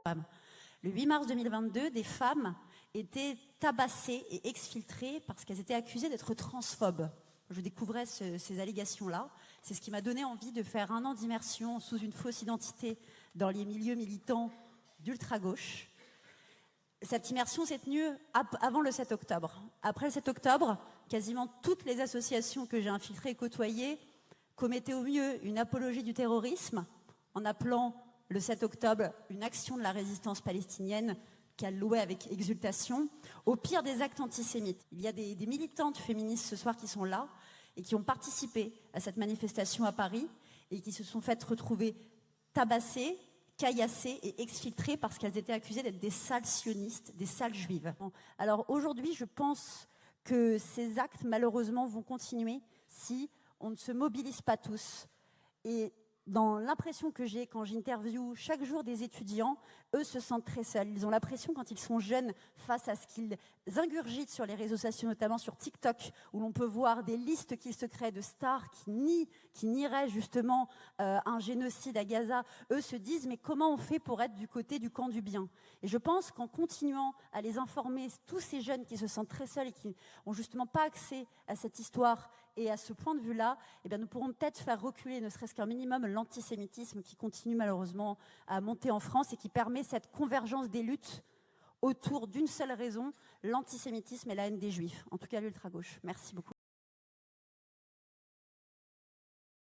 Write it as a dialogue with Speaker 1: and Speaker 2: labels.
Speaker 1: femmes. Le 8 mars 2022, des femmes étaient tabassées et exfiltrées parce qu'elles étaient accusées d'être transphobes. Je découvrais ces allégations-là. C'est ce qui m'a donné envie de faire 1 an d'immersion sous une fausse identité dans les milieux militants d'ultra-gauche. Cette immersion s'est tenue avant le 7 octobre. Après le 7 octobre, quasiment toutes les associations que j'ai infiltrées et côtoyées commettaient au mieux une apologie du terrorisme en appelant le 7 octobre une action de la résistance palestinienne qu'elle louait avec exultation, au pire des actes antisémites. Il y a des militantes féministes ce soir qui sont là et qui ont participé à cette manifestation à Paris et qui se sont faites retrouver tabassées, caillassées et exfiltrées parce qu'elles étaient accusées d'être des sales sionistes, des sales juives. Alors aujourd'hui, je pense que ces actes, malheureusement, vont continuer si on ne se mobilise pas tous. Et dans l'impression que j'ai quand j'interviewe chaque jour des étudiants, eux se sentent très seuls. Ils ont l'impression, quand ils sont jeunes, face à ce qu'ils ingurgitent sur les réseaux sociaux, notamment sur TikTok, où l'on peut voir des listes qu'ils se créent de stars qui nieraient justement un génocide à Gaza. Eux se disent, mais comment on fait pour être du côté du camp du bien? Et je pense qu'en continuant à les informer, tous ces jeunes qui se sentent très seuls et qui n'ont justement pas accès à cette histoire et à ce point de vue-là, eh bien, nous pourrons peut-être faire reculer, ne serait-ce qu'un minimum, l'antisémitisme qui continue malheureusement à monter en France et qui permet cette convergence des luttes autour d'une seule raison, l'antisémitisme et la haine des Juifs, en tout cas l'ultra-gauche. Merci beaucoup.